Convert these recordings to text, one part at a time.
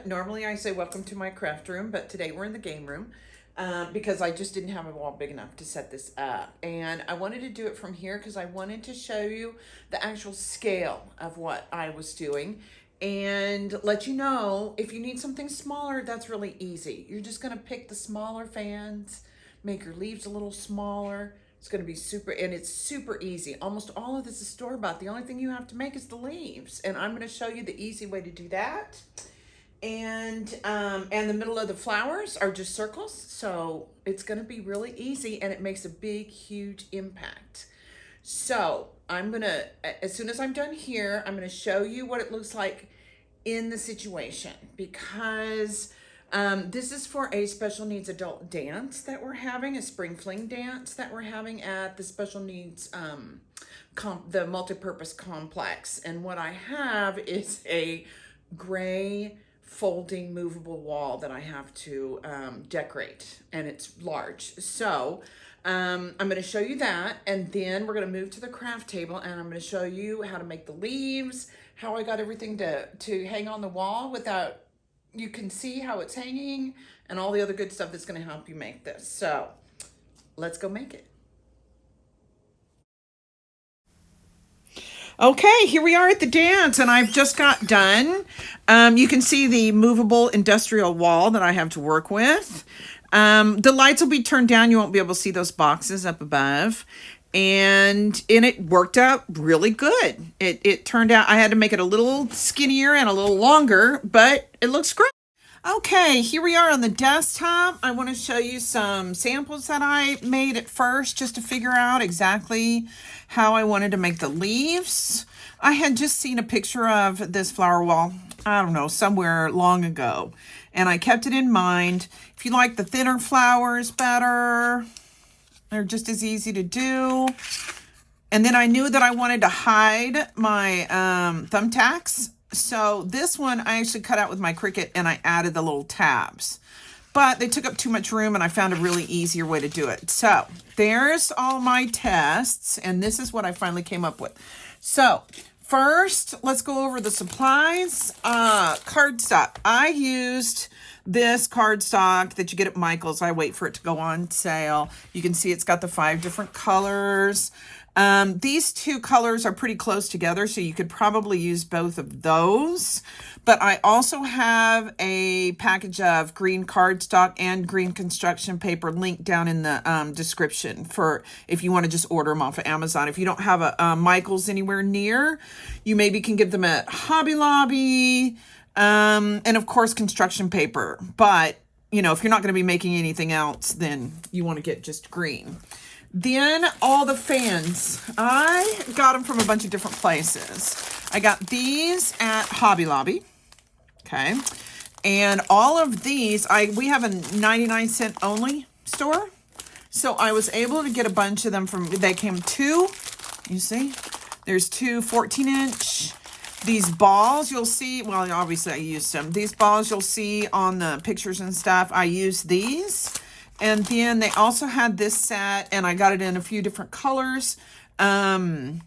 CRICUT. Normally I say welcome to my craft room, but today we're in the game room because I just didn't have a wall big enough to set this up. And I wanted to do it from here because I wanted to show you the actual scale of what I was doing and let you know if you need something smaller, that's really easy. You're just going to pick the smaller fans, make your leaves a little smaller. It's going to be super, and it's super easy. Almost all of this is store-bought. The only thing you have to make is the leaves, and I'm going to show you the easy way to do that. And the middle of the flowers are just circles, so it's going to be really easy, and it makes a big, huge impact. So I'm going to, as soon as I'm done here, I'm going to show you what it looks like in the situation, because this is for a special needs adult dance that we're having, a spring fling dance that we're having at the special needs, the multipurpose complex. And what I have is a gray folding movable wall that I have to decorate, and it's large. So I'm going to show you that, and then we're going to move to the craft table, and I'm going to show you how to make the leaves, how I got everything to hang on the wall without, you can see how it's hanging, and all the other good stuff that's going to help you make this. So let's go make it. Okay, here we are at the dance, and I've just got done. You can see the movable industrial wall that I have to work with. The lights will be turned down. You won't be able to see those boxes up above. And it worked out really good. It turned out, I had to make it a little skinnier and a little longer, but it looks great. Okay, here we are on the desktop. I want to show you some samples that I made at first just to figure out exactly how I wanted to make the leaves. I had just seen a picture of this flower wall, I don't know, somewhere long ago, and I kept it in mind. If you like the thinner flowers better, they're just as easy to do. And then I knew that I wanted to hide my thumbtacks. So this one I actually cut out with my Cricut, and I added the little tabs. But they took up too much room, and I found a really easier way to do it. So there's all my tests, and this is what I finally came up with. So first, let's go over the supplies. Cardstock. I used this cardstock that you get at Michael's. I wait for it to go on sale. You can see it's got the 5 different colors. These 2 colors are pretty close together, so you could probably use both of those. But I also have a package of green cardstock and green construction paper linked down in the description for if you want to just order them off of Amazon. If you don't have a Michael's anywhere near, you maybe can get them at Hobby Lobby. And of course, construction paper. But, you know, if you're not going to be making anything else, then you want to get just green. Then all the fans. I got them from a bunch of different places. I got these at Hobby Lobby. Okay. And all of these, we have a 99-cent only store. So I was able to get a bunch of them from, they came 2, you see, there's 2 14-inch. These balls you'll see, well, obviously I used them. These balls you'll see on the pictures and stuff, I used these. And then they also had this set, and I got it in a few different colors. And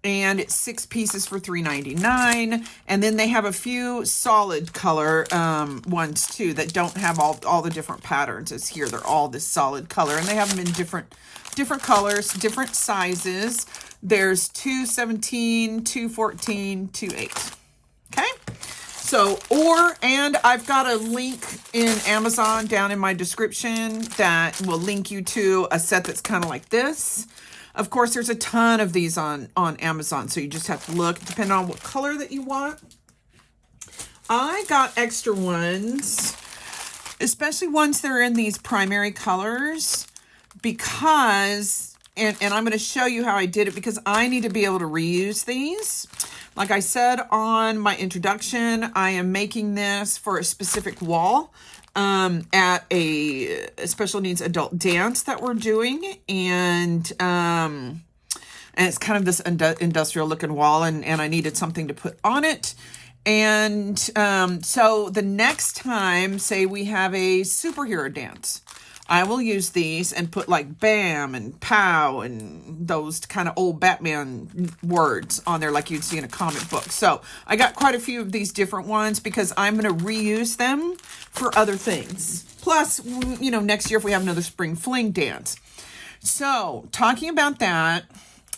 it's 6 pieces for $3.99. And then they have a few solid color ones too that don't have all the different patterns as here. They're all this solid color, and they have them in different colors, different sizes. There's 217, 214, 28. Okay. So, and I've got a link in Amazon down in my description that will link you to a set that's kind of like this. Of course, there's a ton of these on Amazon, so you just have to look, depending on what color that you want. I got extra ones, especially ones that are in these primary colors, because, and I'm going to show you how I did it, because I need to be able to reuse these. Like I said on my introduction, I am making this for a specific wall at a special needs adult dance that we're doing. And it's kind of this industrial looking wall, and I needed something to put on it. And so the next time, say we have a superhero dance, I will use these and put like bam and pow and those kind of old Batman words on there like you'd see in a comic book. So I got quite a few of these different ones because I'm going to reuse them for other things. Plus, you know, next year if we have another spring fling dance. So talking about that,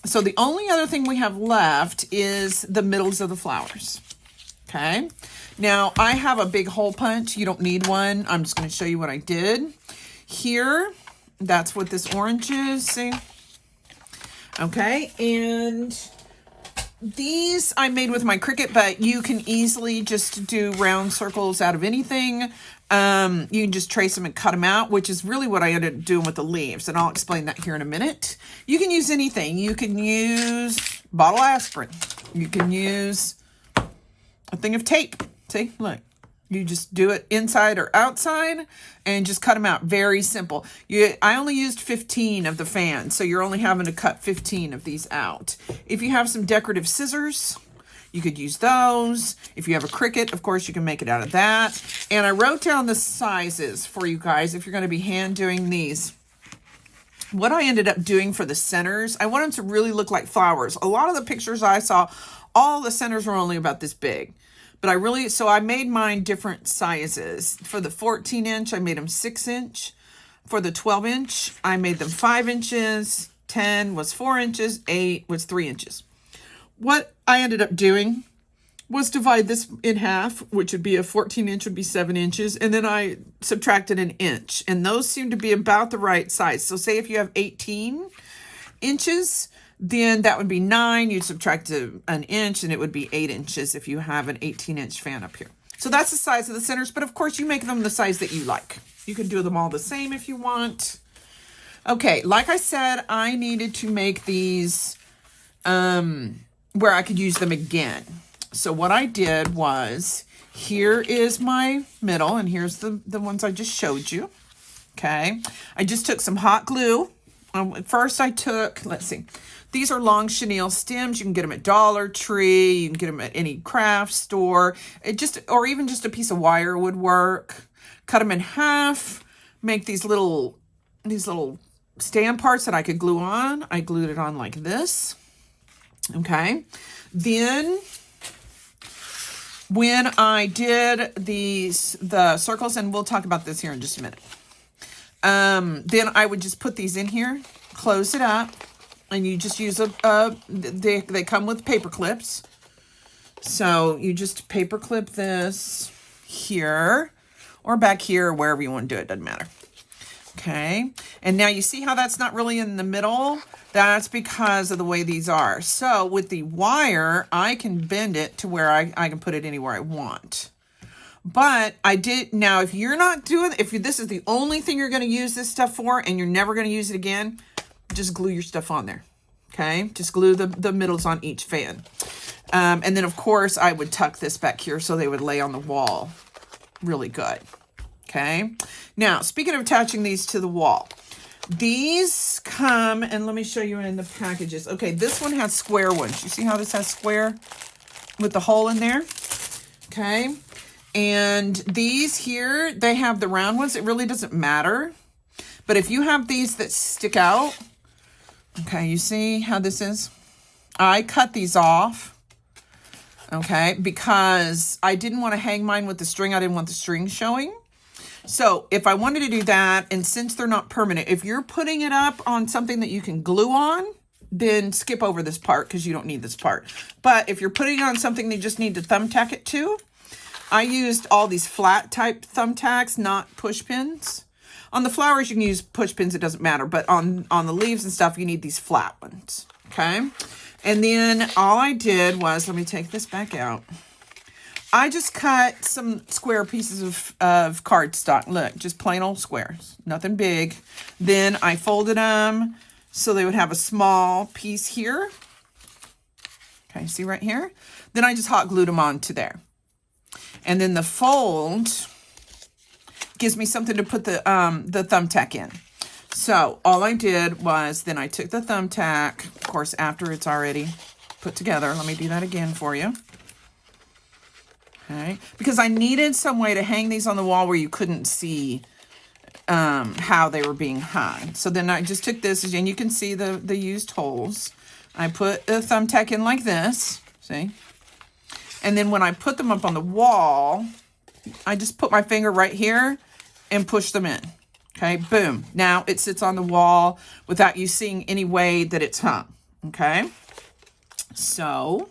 so the only other thing we have left is the middles of the flowers. Okay. Now I have a big hole punch. You don't need one. I'm just going to show you what I did. Here, that's what this orange is, see? Okay, and these I made with my Cricut, but you can easily just do round circles out of anything. You can just trace them and cut them out, which is really what I ended up doing with the leaves, and I'll explain that here in a minute. You can use anything. You can use bottle aspirin. You can use a thing of tape. See, look. You just do it inside or outside and just cut them out. Very simple. I only used 15 of the fans, so you're only having to cut 15 of these out. If you have some decorative scissors, you could use those. If you have a Cricut, of course, you can make it out of that. And I wrote down the sizes for you guys if you're going to be hand doing these. What I ended up doing for the centers, I want them to really look like flowers. A lot of the pictures I saw, all the centers were only about this big. But so I made mine different sizes. For the 14 inch, I made them 6 inch. For the 12 inch, I made them 5 inches. 10 was 4 inches. 8 was 3 inches. What I ended up doing was divide this in half, which would be a 14 inch would be 7 inches. And then I subtracted an inch. And those seem to be about the right size. So say if you have 18 inches, then that would be 9. You'd subtract an inch and it would be 8 inches if you have an 18-inch fan up here. So that's the size of the centers, but of course you make them the size that you like. You can do them all the same if you want. Okay, like I said, I needed to make these where I could use them again. So what I did was, here is my middle, and here's the ones I just showed you. Okay, I just took some hot glue. First I took, let's see, these are long chenille stems. You can get them at Dollar Tree. You can get them at any craft store. Or even just a piece of wire would work. Cut them in half. Make these little stand parts that I could glue on. I glued it on like this. Okay. Then when I did the circles, and we'll talk about this here in just a minute. Then I would just put these in here, close it up. And you just use they come with paper clips. So you just paper clip this here or back here, or wherever you want to do it, doesn't matter. Okay. And now you see how that's not really in the middle? That's because of the way these are. So with the wire, I can bend it to where I can put it anywhere I want. But now if you're not doing, if this is the only thing you're going to use this stuff for and you're never going to use it again, just glue your stuff on there. Okay, just glue the middles on each fan. And then of course I would tuck this back here so they would lay on the wall really good. Okay, now speaking of attaching these to the wall, these come, and let me show you in the packages. Okay, this one has square ones. You see how this has square with the hole in there? Okay, and these here, they have the round ones. It really doesn't matter. But if you have these that stick out, okay, you see how this is? I cut these off, okay, because I didn't want to hang mine with the string. I didn't want the string showing. So if I wanted to do that, and since they're not permanent, if you're putting it up on something that you can glue on, then skip over this part because you don't need this part. But if you're putting it on something that you just need to thumbtack it to, I used all these flat type thumbtacks, not push pins. On the flowers, you can use push pins, it doesn't matter. But on the leaves and stuff, you need these flat ones, okay? And then all I did was, let me take this back out. I just cut some square pieces of cardstock. Look, just plain old squares, nothing big. Then I folded them so they would have a small piece here. Okay, see right here? Then I just hot glued them onto there. And then the fold gives me something to put the thumbtack in. So all I did was then I took the thumbtack, of course, after it's already put together. Let me do that again for you. Okay, because I needed some way to hang these on the wall where you couldn't see how they were being hung. So then I just took this, and you can see the used holes. I put a thumbtack in like this, see? And then when I put them up on the wall, I just put my finger right here and push them in. Okay, boom. Now it sits on the wall without you seeing any way that it's hung. Okay, so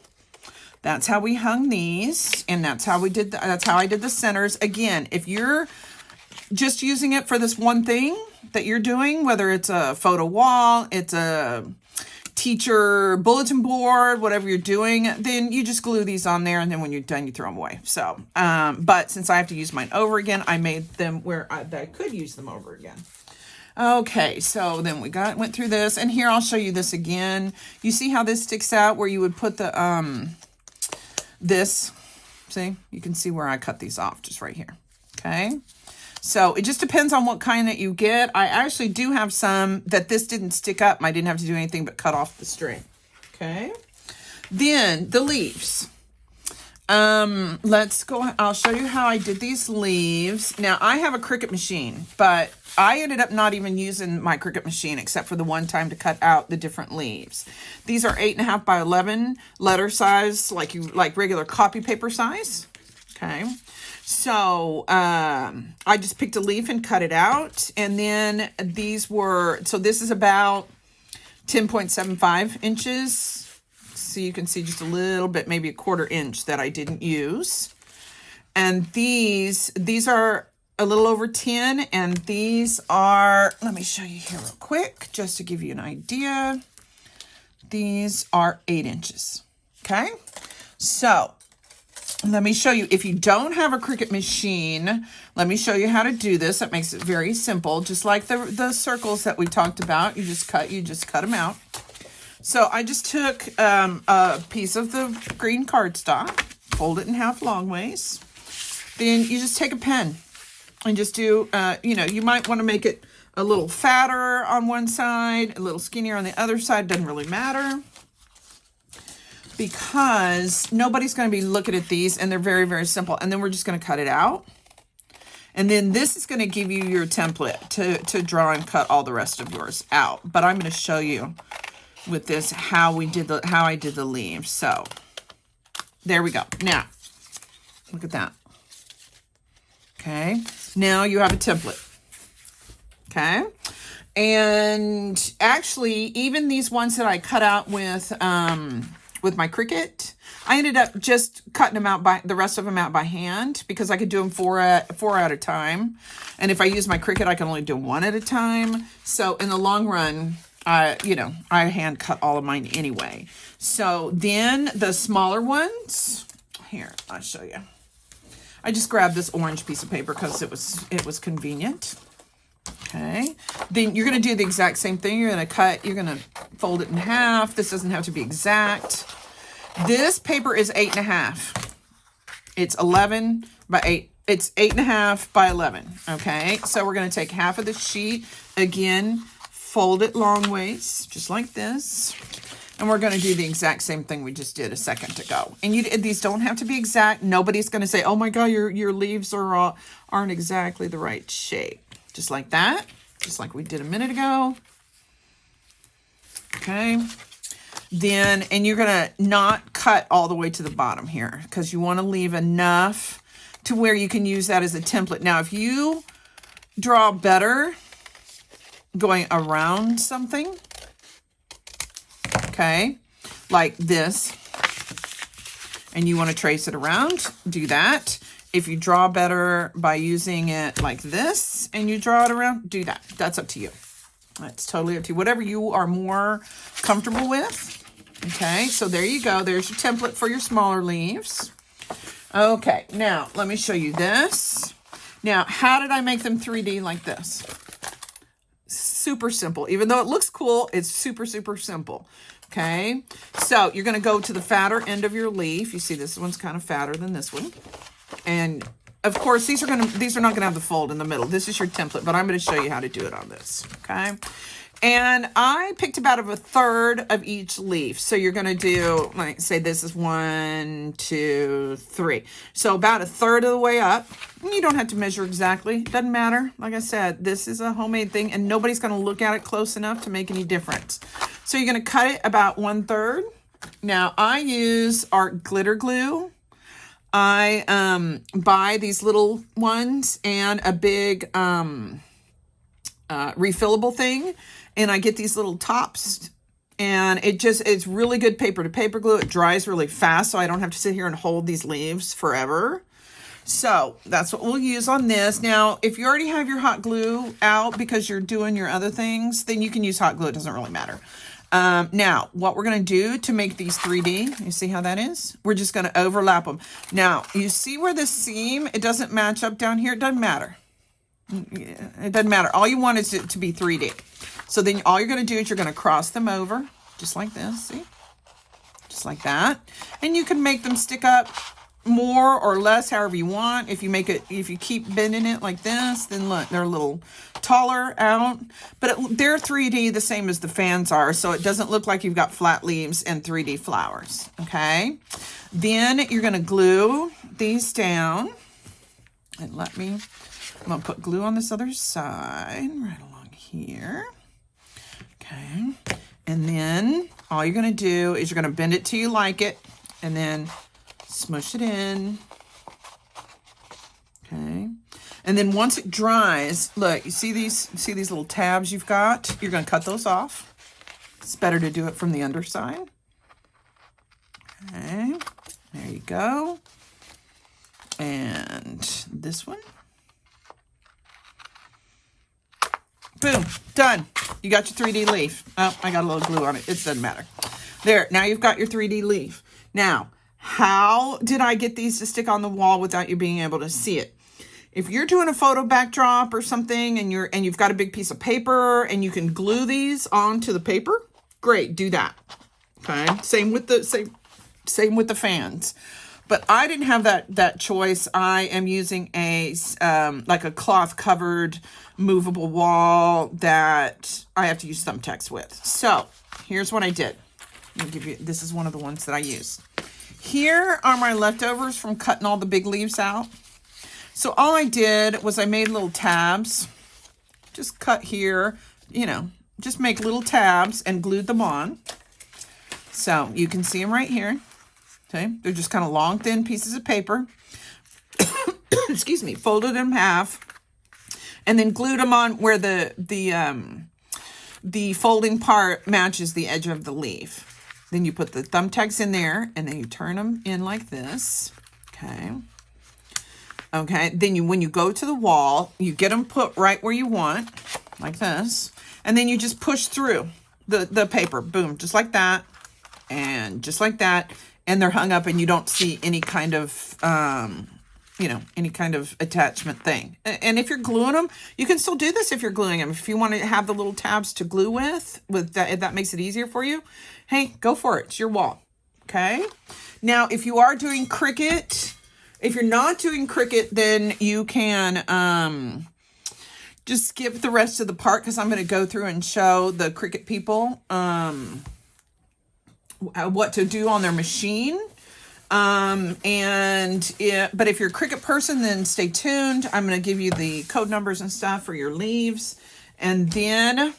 that's how we hung these, and that's how we did. That's how I did the centers. Again, if you're just using it for this one thing that you're doing, whether it's a photo wall, it's a teacher bulletin board, whatever you're doing, then you just glue these on there, and then when you're done, you throw them away. So, but since I have to use mine over again, I made them where I could use them over again. Okay, so then we went through this, and here I'll show you this again. You see how this sticks out where you would put the, this, see, you can see where I cut these off just right here. Okay. So it just depends on what kind that you get. I actually do have some that this didn't stick up. I didn't have to do anything but cut off the string. Okay. Then the leaves. Let's go. I'll show you how I did these leaves. Now I have a Cricut machine, but I ended up not even using my Cricut machine except for the one time to cut out the different leaves. These are 8.5 by 11 letter size, like regular copy paper size. Okay. So, I just picked a leaf and cut it out. And then these were, so this is about 10.75 inches. So you can see just a little bit, maybe a 1/4 inch that I didn't use. And these are a little over 10. And these are, let me show you here real quick, just to give you an idea. These are 8 inches. Okay. So, let me show you. If you don't have a Cricut machine, let me show you how to do this. That makes it very simple. Just like the circles that we talked about. You just cut them out. So I just took a piece of the green cardstock, fold it in half long ways. Then you just take a pen and just do, you might want to make it a little fatter on one side, a little skinnier on the other side. Doesn't really matter, because nobody's going to be looking at these, and they're very, very simple. And then we're just going to cut it out. And then this is going to give you your template to draw and cut all the rest of yours out. But I'm going to show you with this how I did the leaves. So there we go. Now, look at that. Okay. Now you have a template. Okay. And actually, even these ones that I cut out with my Cricut, I ended up just cutting them out the rest of them out by hand, because I could do them four at a time. And if I use my Cricut, I can only do one at a time. So in the long run, I hand cut all of mine anyway. So then the smaller ones, here, I'll show you. I just grabbed this orange piece of paper because it was convenient. Okay, then you're going to do the exact same thing. You're going to fold it in half. This doesn't have to be exact. This paper is 8.5. It's 11 by 8. It's 8.5 by 11. Okay, so we're going to take half of the sheet, again, fold it long ways, just like this. And we're going to do the exact same thing we just did a second ago. And these don't have to be exact. Nobody's going to say, oh my God, your leaves aren't exactly the right shape. Just like that, just like we did a minute ago. Okay. Then, and you're going to not cut all the way to the bottom here, because you want to leave enough to where you can use that as a template. Now, if you draw better going around something, okay, like this, and you want to trace it around, do that. If you draw better by using it like this and you draw it around, do that. That's up to you. That's totally up to you. Whatever you are more comfortable with. Okay, so there you go. There's your template for your smaller leaves. Okay, now let me show you this. Now, how did I make them 3D like this? Super simple. Even though it looks cool, it's super, super simple. Okay, so you're going to go to the fatter end of your leaf. You see this one's kind of fatter than this one. And of course, these are not going to have the fold in the middle. This is your template, but I'm going to show you how to do it on this. Okay. And I picked about a third of each leaf. So you're going to do, like, say this is 1, 2, 3. So about a third of the way up. You don't have to measure exactly. Doesn't matter. Like I said, this is a homemade thing and nobody's going to look at it close enough to make any difference. So you're going to cut it about 1/3. Now I use art glitter glue. I buy these little ones and a big refillable thing, and I get these little tops, and it's really good paper to paper glue. It dries really fast, so I don't have to sit here and hold these leaves forever. So that's what we'll use on this. Now, if you already have your hot glue out because you're doing your other things, then you can use hot glue. It doesn't really matter. Now, what we're going to do to make these 3D, you see how that is? We're just going to overlap them. Now, you see where the seam, it doesn't match up down here? It doesn't matter. It doesn't matter. All you want is it to be 3D. So then all you're going to do is you're going to cross them over, just like this, see? Just like that. And you can make them stick up more or less, however you want. If you keep bending it like this, then look, they're a little taller out. But they're 3D the same as the fans are, so it doesn't look like you've got flat leaves and 3D flowers, okay? Then you're going to glue these down. And I'm going to put glue on this other side, right along here. Okay. And then all you're going to do is you're going to bend it till you like it, and then smush it in. Okay. And then once it dries, look, you see these little tabs you've got? You're going to cut those off. It's better to do it from the underside. Okay. There you go. And this one. Boom, done. You got your 3D leaf. Oh, I got a little glue on it. It doesn't matter. There, now you've got your 3D leaf. Now, how did I get these to stick on the wall without you being able to see it? If you're doing a photo backdrop or something and you've got a big piece of paper and you can glue these onto the paper, great, do that. Okay, same with the fans. But I didn't have that choice. I am using like a cloth covered movable wall that I have to use thumbtacks with. So here's what I did. I'll give you, this is one of the ones that I use. Here are my leftovers from cutting all the big leaves out. So all I did was I made little tabs, just cut here, just make little tabs and glued them on. So you can see them right here. Okay, they're just kind of long, thin pieces of paper. Excuse me, folded them in half, and then glued them on where the folding part matches the edge of the leaf. Then you put the thumbtacks in there, and then you turn them in like this. Okay. Okay. Then when you go to the wall, you get them put right where you want, like this, and then you just push through the paper. Boom, just like that, and just like that. And they're hung up and you don't see any kind of, any kind of attachment thing. And if you're gluing them, you can still do this if you're gluing them. If you want to have the little tabs to glue with that, if that makes it easier for you, hey, go for it. It's your wall. Okay. Now, if you are doing CRICUT, if you're not doing CRICUT, then you can just skip the rest of the part because I'm going to go through and show the CRICUT people what to do on their machine. But if you're a CRICUT person, then stay tuned. I'm going to give you the code numbers and stuff for your leaves. And then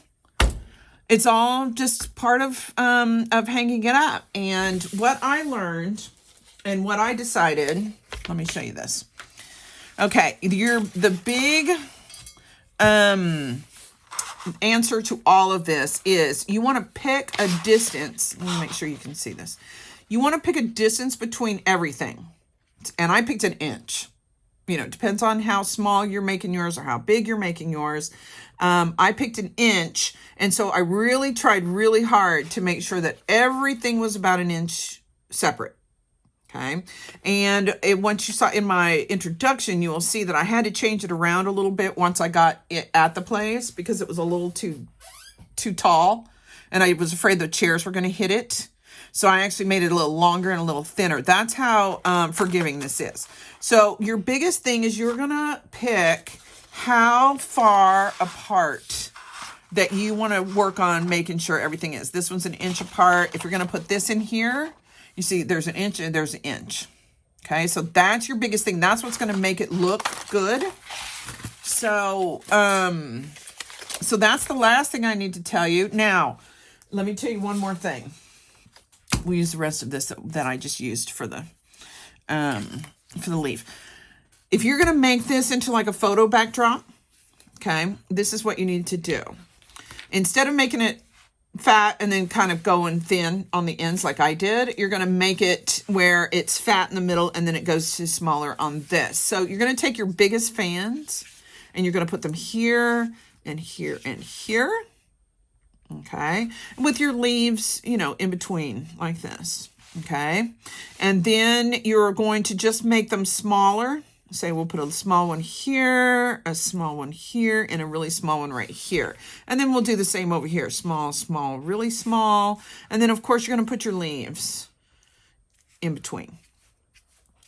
it's all just part of hanging it up. And what I learned and what I decided, let me show you this. Okay. The big, answer to all of this is you want to pick a distance. Let me make sure you can see this. You want to pick a distance between everything. And I picked 1 inch. It depends on how small you're making yours or how big you're making yours. I picked 1 inch. And so I really tried really hard to make sure that everything was about 1 inch separate. Okay. And once you saw in my introduction, you will see that I had to change it around a little bit once I got it at the place because it was a little too tall and I was afraid the chairs were going to hit it. So I actually made it a little longer and a little thinner. That's how forgiving this is. So your biggest thing is you're going to pick how far apart that you want to work on making sure everything is. This one's 1 inch apart. If you're going to put this in here, you see there's 1 inch and there's 1 inch. Okay, so that's your biggest thing. That's what's going to make it look good. So, so that's the last thing I need to tell you. Now, let me tell you one more thing. We'll use the rest of this that I just used for the leaf. If you're going to make this into like a photo backdrop, okay, this is what you need to do. Instead of making it fat and then kind of going thin on the ends like I did, you're going to make it where it's fat in the middle and then it goes to smaller on this. So you're going to take your biggest fans and you're going to put them here and here and here. Okay. With your leaves, you know, in between like this. Okay. And then you're going to just make them smaller. Say we'll put a small one here, a small one here, and a really small one right here. And then we'll do the same over here. Small, small, really small. And then, of course, you're going to put your leaves in between.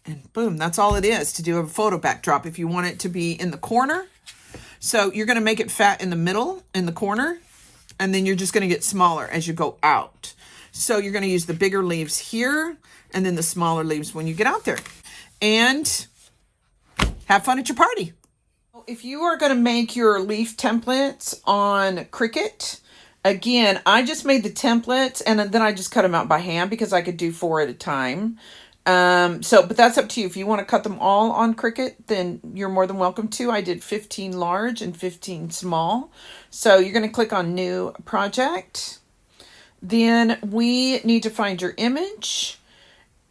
And boom, that's all it is to do a photo backdrop if you want it to be in the corner. So you're going to make it fat in the middle, in the corner, and then you're just going to get smaller as you go out. So you're going to use the bigger leaves here and then the smaller leaves when you get out there. And have fun at your party. If you are going to make your leaf templates on CRICUT, again, I just made the templates and then I just cut them out by hand because I could do 4 at a time. But that's up to you. If you want to cut them all on CRICUT, then you're more than welcome to. I did 15 large and 15 small. So you're going to click on New Project. Then we need to find your image.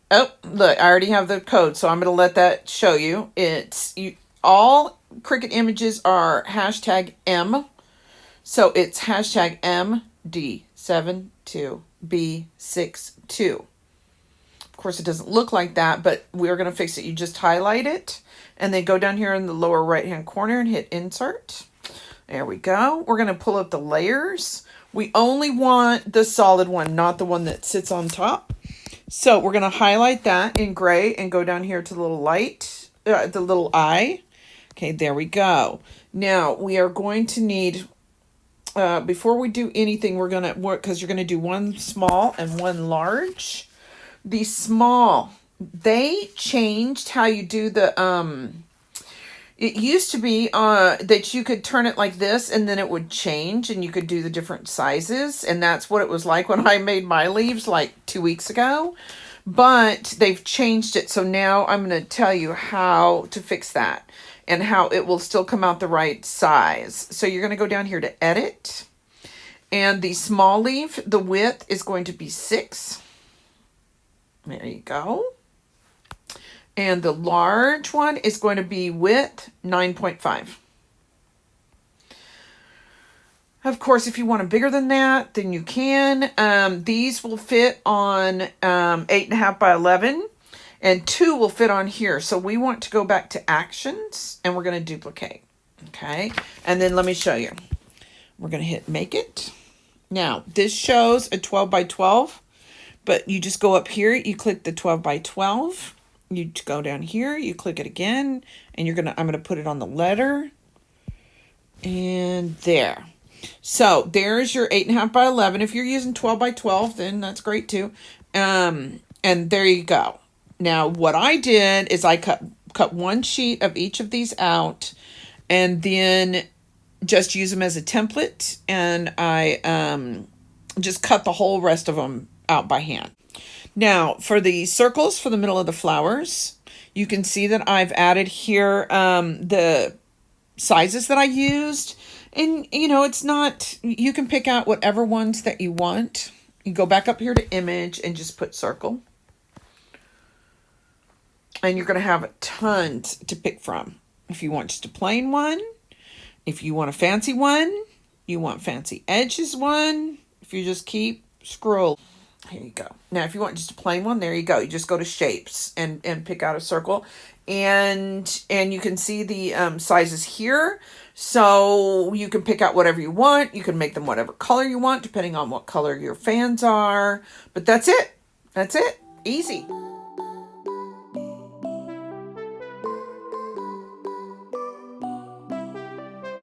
Oh, look, I already have the code, so I'm going to let that show you. All CRICUT images are hashtag M. So it's hashtag MD72B62. Of course, it doesn't look like that, but we're going to fix it. You just highlight it and then go down here in the lower right-hand corner and hit Insert. There we go. We're going to pull up the layers. We only want the solid one, not the one that sits on top. So we're going to highlight that in gray and go down here to the little light, the little eye. Okay, there we go. Now we are going to need, before we do anything, we're going to work, because you're going to do one small and one large. The small, they changed how you do the, it used to be that you could turn it like this and then it would change and you could do the different sizes. And that's what it was like when I made my leaves like 2 weeks ago. But they've changed it. So now I'm going to tell you how to fix that and how it will still come out the right size. So you're going to go down here to Edit. And the small leaf, the width is going to be 6. There you go. And the large one is going to be width 9.5. Of course, if you want it bigger than that, then you can. These will fit on 8.5 by 11, and 2 will fit on here. So we want to go back to Actions, and we're going to duplicate. Okay, and then let me show you. We're going to hit Make It. Now, this shows a 12 by 12, but you just go up here, you click the 12 by 12. You go down here, you click it again, and I'm gonna put it on the letter. And there. So there's your 8.5 by 11. If you're using 12 by 12, then that's great too. And there you go. Now what I did is I cut one sheet of each of these out and then just use them as a template, and I just cut the whole rest of them out by hand. Now, for the circles for the middle of the flowers, you can see that I've added here the sizes that I used. And, you know, it's not, you can pick out whatever ones that you want. You go back up here to Image and just put Circle. And you're going to have tons to pick from. If you want just a plain one, if you want a fancy one, you want fancy edges one, if you just keep scroll. Here you go. Now, if you want just a plain one, there you go. You just go to Shapes and pick out a circle. And you can see the sizes here. So you can pick out whatever you want. You can make them whatever color you want, depending on what color your fans are. But that's it. That's it. Easy.